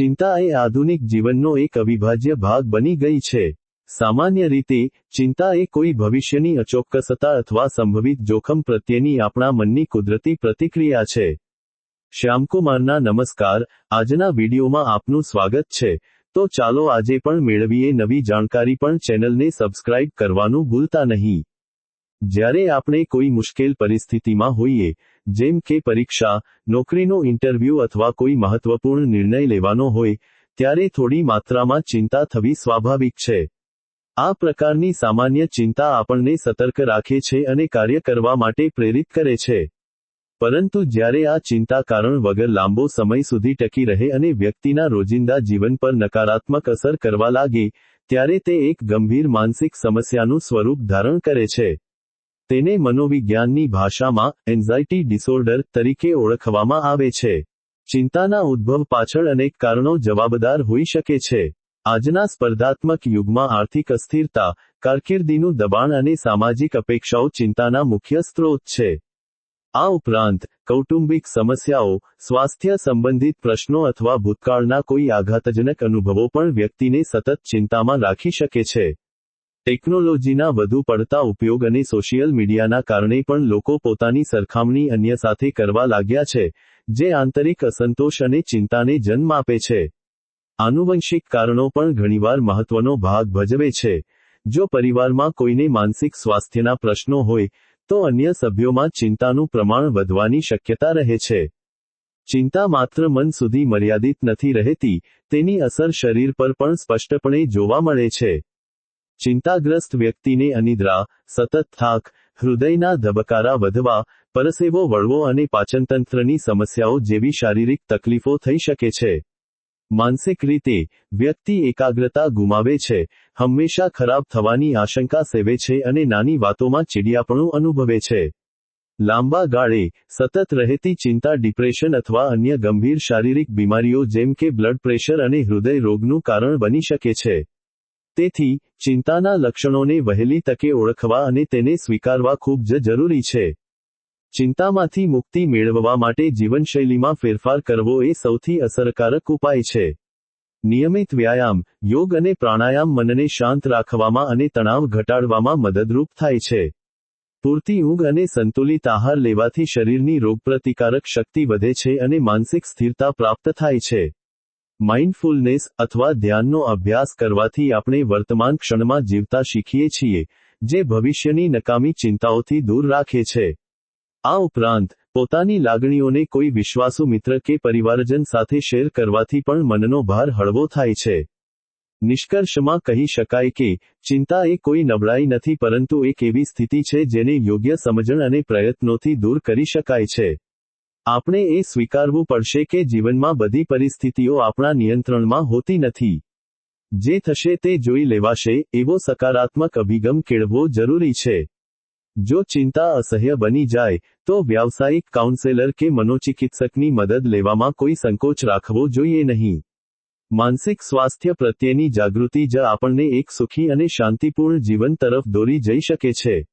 ચિંતા એ આધુનિક જીવનનો એક અવિભાજ્ય ભાગ બની ગઈ છે. સામાન્ય રીતે, ચિંતા એ કોઈ ભવિષ્યની અચોક્કસતા અથવા સંભવિત જોખમ પ્રત્યેની આપણા મનની કુદરતી પ્રતિક્રિયા છે. શ્યામકુમારના નમસ્કાર. આજના વિડીયોમાં આપનું સ્વાગત છે. તો ચાલો આજે પણ મેળવીએ નવી જાણકારી. પણ ચેનલને સબસ્ક્રાઇબ કરવાનું ભૂલતા નહીં. જ્યારે આપણે કોઈ મુશ્કેલ પરિસ્થિતિમાં હોઈએ, જેમ કે પરીક્ષા, નોકરીનો ઇન્ટરવ્યૂ અથવા કોઈ મહત્વપૂર્ણ નિર્ણય લેવાનો હોય, ત્યારે થોડી માત્રામાં ચિંતા થવી સ્વાભાવિક છે. આ પ્રકારની સામાન્ય ચિંતા આપણને સતર્ક રાખે છે અને કાર્ય કરવા માટે પ્રેરિત કરે છે. પરંતુ જ્યારે આ ચિંતા કારણ વગર લાંબો સમય સુધી ટકી રહે અને વ્યક્તિના રોજિંદા જીવન પર નકારાત્મક અસર કરવા લાગે, ત્યારે તે એક ગંભીર માનસિક સમસ્યાનું સ્વરૂપ ધારણ કરે છે. તેને મનોવિજ્ઞાનની ભાષામાં એન્ઝાઇટી ડિસઓર્ડર તરીકે ઓળખવામાં આવે છે. ચિંતાના ઉદ્ભવ પાછળ અનેક કારણો જવાબદાર હોઈ શકે છે. આજના સ્પર્ધાત્મક યુગમાં આર્થિક અસ્થિરતા, કારકિર્દીનું દબાણ અને સામાજિક અપેક્ષાઓ ચિંતાના મુખ્ય સ્ત્રોત છે. આ ઉપરાંત, કૌટુંબિક સમસ્યાઓ, સ્વાસ્થ્ય સંબંધિત પ્રશ્નો અથવા ભૂતકાળના કોઈ આઘાતજનક અનુભવો પણ વ્યક્તિને સતત ચિંતામાં રાખી શકે છે. ટેકનોલોજીના વધુ પડતા ઉપયોગ અને સોશિયલ મીડિયાના કારણે પણ લોકો પોતાની સરખામણી અન્ય સાથે કરવા લાગ્યા છે, જે આંતરિક અસંતોષ અને ચિંતાને જન્મ આપે છે. આનુવંશિક કારણો પણ ઘણીવાર મહત્વનો ભાગ ભજવે છે. જો પરિવારમાં કોઈને માનસિક સ્વાસ્થ્યના પ્રશ્નો હોય, તો અન્ય સભ્યોમાં ચિંતાનું પ્રમાણ વધવાની શક્યતા રહે છે. ચિંતા માત્ર મન સુધી મર્યાદિત નથી રહેતી, તેની અસર શરીર પર પણ સ્પષ્ટપણે જોવા મળે છે. ચિંતાગ્રસ્ત વ્યક્તિને અનિદ્રા, સતત થાક, હૃદયના ધબકારા વધવા, પરસેવો વળવો અને પાચનતંત્રની સમસ્યાઓ જેવી શારીરિક તકલીફો થઈ શકે છે. માનસિક રીતે, વ્યક્તિ એકાગ્રતા ગુમાવે છે, હંમેશા ખરાબ થવાની આશંકા સેવે છે અને નાની વાતોમાં ચીડિયાપણું અનુભવે છે. લાંબા ગાળે, સતત રહેતી ચિંતા ડિપ્રેશન અથવા અન્ય ગંભીર શારીરિક બીમારીઓ જેમ કે બ્લડ પ્રેશર અને હૃદય રોગનું કારણ બની શકે છે. તેથી, ચિંતાના લક્ષણોને વહેલી તકે ઓળખવા અને તેને સ્વીકારવા ખૂબ જ જરૂરી છે. ચિંતામાંથી મુક્તિ મેળવવા માટે જીવનશૈલીમાં ફેરફાર કરવો એ સૌથી અસરકારક ઉપાય છે. નિયમિત વ્યાયામ, યોગ અને પ્રાણાયામ મનને શાંત રાખવામાં અને તણાવ ઘટાડવામાં મદદરૂપ થાય છે. પૂરતી ઊંઘ અને સંતુલિત આહાર લેવાથી શરીરની રોગપ્રતિકારક શક્તિ વધે છે અને માનસિક સ્થિરતા પ્રાપ્ત થાય છે. માઇન્ડફુલનેસ અથવા ધ્યાનનો અભ્યાસ કરવાથી આપણે વર્તમાન ક્ષણમાં જીવતા શીખીએ છીએ, જે ભવિષ્યની નકામી ચિંતાઓથી દૂર રાખે છે. આ ઉપરાંત, પોતાની લાગણીઓને કોઈ વિશ્વાસુ મિત્ર કે પરિવારજન સાથે શેર કરવાથી પણ મનનો ભાર હળવો થાય છે. નિષ્કર્ષમાં કહી શકાય કે, ચિંતા એ કોઈ નબળાઈ નથી પરંતુ એક એવી સ્થિતિ છે જેને યોગ્ય સમજણ અને પ્રયત્નોથી દૂર કરી શકાય છે. આપણે એ સ્વીકારવું પડશે કે જીવનમાં બધી પરિસ્થિતિઓ આપણા નિયંત્રણમાં હોતી નથી. જે થશે તે જોઈ લેવાશે, એવો સકારાત્મક અભિગમ કેળવવો જરૂરી છે. જો ચિંતા અસહ્ય બની જાય, તો વ્યાવસાયિક કાઉન્સેલર કે મનોચિકિત્સકની મદદ લેવામાં કોઈ સંકોચ રાખવો જોઈએ નહીં. માનસિક સ્વાસ્થ્ય પ્રત્યેની જાગૃતિ જ આપણને એક સુખી અને શાંતિપૂર્ણ જીવન તરફ દોરી જઈ શકે છે.